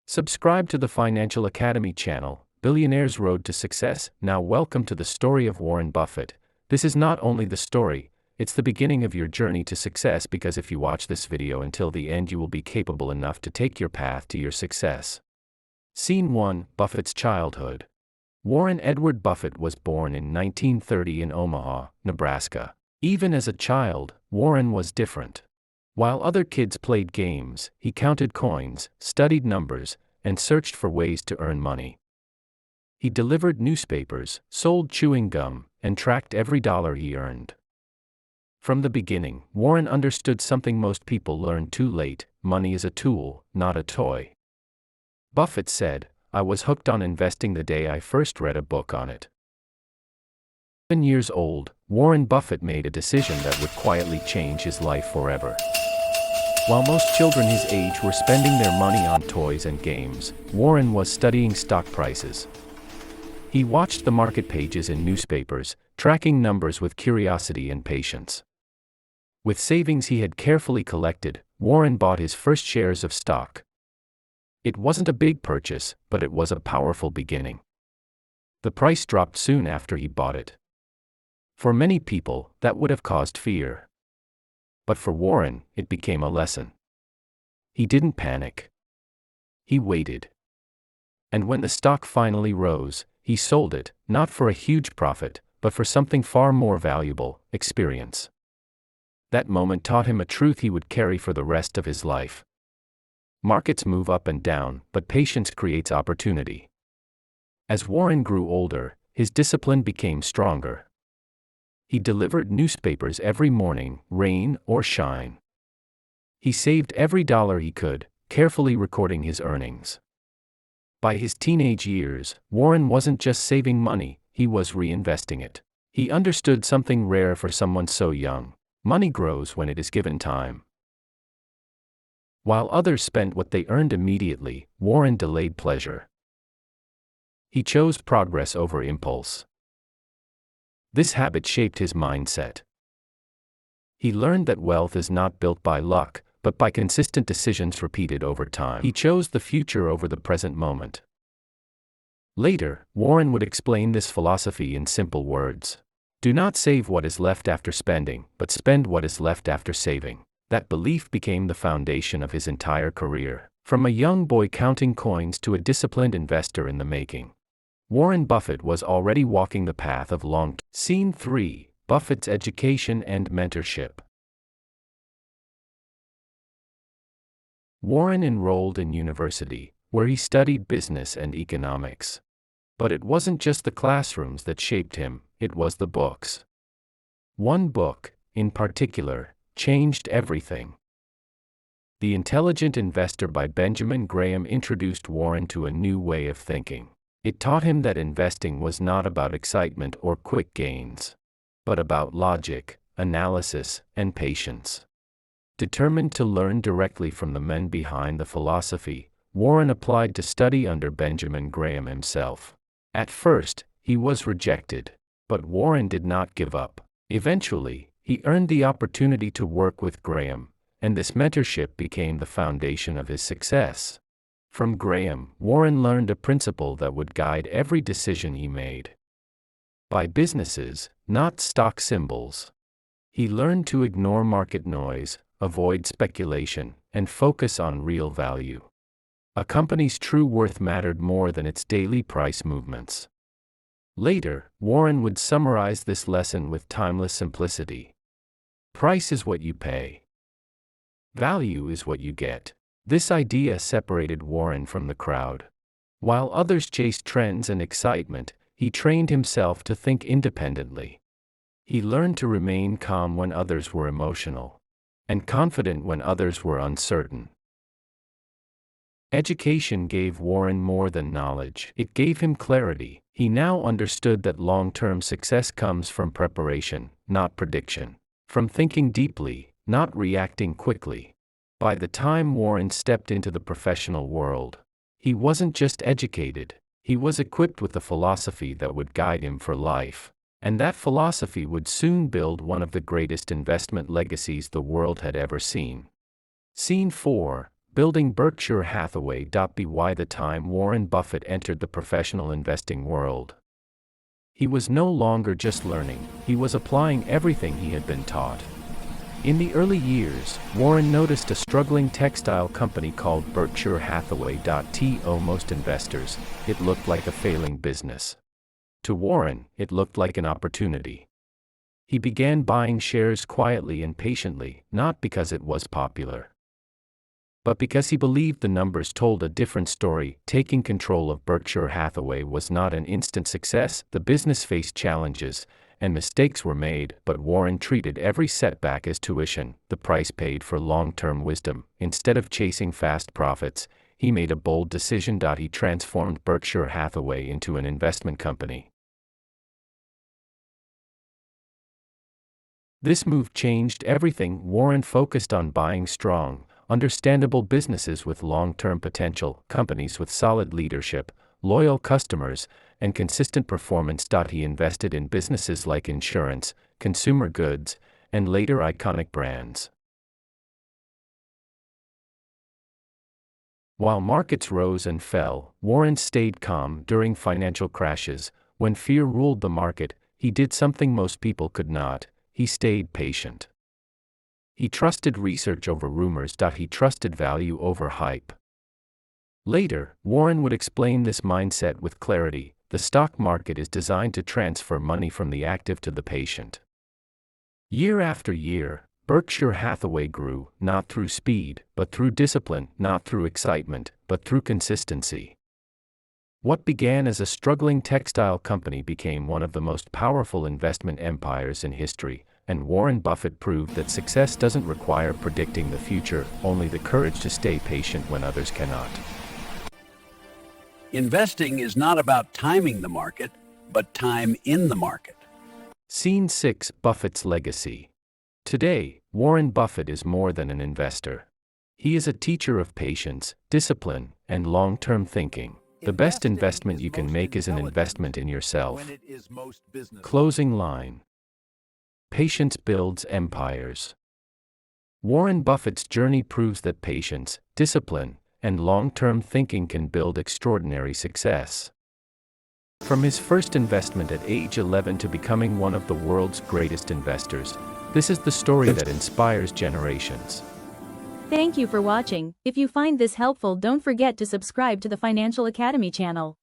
Subscribe to the Financial Academy channel, Billionaire's Road to Success. Now, welcome to the story of Warren Buffett. This is not only the story, it's the beginning of your journey to success, because if you watch this video until the end, you will be capable enough to take your path to your success. Scene 1: Buffett's childhood. Warren Edward Buffett was born in 1930 in Omaha, Nebraska. Even as a child, Warren was different. While other kids played games, he counted coins, studied numbers, and searched for ways to earn money. He delivered newspapers, sold chewing gum, and tracked every dollar he earned. From the beginning, Warren understood something most people learn too late: money is a tool, not a toy. Buffett said, "I was hooked on investing the day I first read a book on it." 7 years old, Warren Buffett made a decision that would quietly change his life forever. While most children his age were spending their money on toys and games, Warren was studying stock prices. He watched the market pages in newspapers, tracking numbers with curiosity and patience. With savings he had carefully collected, Warren bought his first shares of stock. It wasn't a big purchase, but it was a powerful beginning. The price dropped soon after he bought it. For many people, that would have caused fear. But for Warren, it became a lesson. He didn't panic. He waited. And when the stock finally rose, he sold it, not for a huge profit, but for something far more valuable: experience. That moment taught him a truth he would carry for the rest of his life. Markets move up and down, but patience creates opportunity. As Warren grew older, his discipline became stronger. He delivered newspapers every morning, rain or shine. He saved every dollar he could, carefully recording his earnings. By his teenage years, Warren wasn't just saving money, he was reinvesting it. He understood something rare for someone so young: money grows when it is given time. While others spent what they earned immediately, Warren delayed pleasure. He chose progress over impulse. This habit shaped his mindset. He learned that wealth is not built by luck, but by consistent decisions repeated over time. He chose the future over the present moment. Later, Warren would explain this philosophy in simple words: "Do not save what is left after spending, but spend what is left after saving." That belief became the foundation of his entire career, from a young boy counting coins to a disciplined investor in the making. Warren Buffett was already walking the path of long-term. Scene 3: Buffett's education and mentorship. Warren enrolled in university, where he studied business and economics. But it wasn't just the classrooms that shaped him, it was the books. One book, in particular, changed everything. The Intelligent Investor by Benjamin Graham introduced Warren to a new way of thinking. It taught him that investing was not about excitement or quick gains, but about logic, analysis, and patience. Determined to learn directly from the men behind the philosophy, Warren applied to study under Benjamin Graham himself. At first, he was rejected, but Warren did not give up. Eventually, he earned the opportunity to work with Graham, and this mentorship became the foundation of his success. From Graham, Warren learned a principle that would guide every decision he made. Buy businesses, not stock symbols. He learned to ignore market noise, avoid speculation, and focus on real value. A company's true worth mattered more than its daily price movements. Later, Warren would summarize this lesson with timeless simplicity: price is what you pay. Value is what you get. This idea separated Warren from the crowd. While others chased trends and excitement, he trained himself to think independently. He learned to remain calm when others were emotional, and confident when others were uncertain. Education gave Warren more than knowledge, it gave him clarity. He now understood that long-term success comes from preparation, not prediction. From thinking deeply, not reacting quickly. By the time Warren stepped into the professional world, he wasn't just educated, he was equipped with a philosophy that would guide him for life. And that philosophy would soon build one of the greatest investment legacies the world had ever seen. Scene 4: building Berkshire Hathaway. By the time Warren Buffett entered the professional investing world, he was no longer just learning, he was applying everything he had been taught. In the early years, Warren noticed a struggling textile company called Berkshire Hathaway. To most investors, it looked like a failing business. To Warren, it looked like an opportunity. He began buying shares quietly and patiently, not because it was popular, but because he believed the numbers told a different story. Taking control of Berkshire Hathaway was not an instant success. The business faced challenges, and mistakes were made, but Warren treated every setback as tuition, the price paid for long-term wisdom. Instead of chasing fast profits, he made a bold decision. He transformed Berkshire Hathaway into an investment company. This move changed everything. Warren focused on buying strong, understandable businesses with long-term potential, companies with solid leadership, loyal customers, and consistent performance. He invested in businesses like insurance, consumer goods, and later iconic brands. While markets rose and fell, Warren stayed calm. During financial crashes, when fear ruled the market, he did something most people could not: he stayed patient. He trusted research over rumors. He trusted value over hype. Later, Warren would explain this mindset with clarity: the stock market is designed to transfer money from the active to the patient. Year after year, Berkshire Hathaway grew, not through speed, but through discipline, not through excitement, but through consistency. What began as a struggling textile company became one of the most powerful investment empires in history, and Warren Buffett proved that success doesn't require predicting the future, only the courage to stay patient when others cannot. Investing is not about timing the market, but time in the market. Scene 6: Buffett's Legacy. Today, Warren Buffett is more than an investor. He is a teacher of patience, discipline, and long-term thinking. The best investment you can make is an investment in yourself. Closing line: patience builds empires. Warren Buffett's journey proves that patience, discipline, and long-term thinking can build extraordinary success. From his first investment at age 11 to becoming one of the world's greatest investors, this is the story that inspires generations. Thank you for watching. If you find this helpful, don't forget to subscribe to the Financial Academy channel.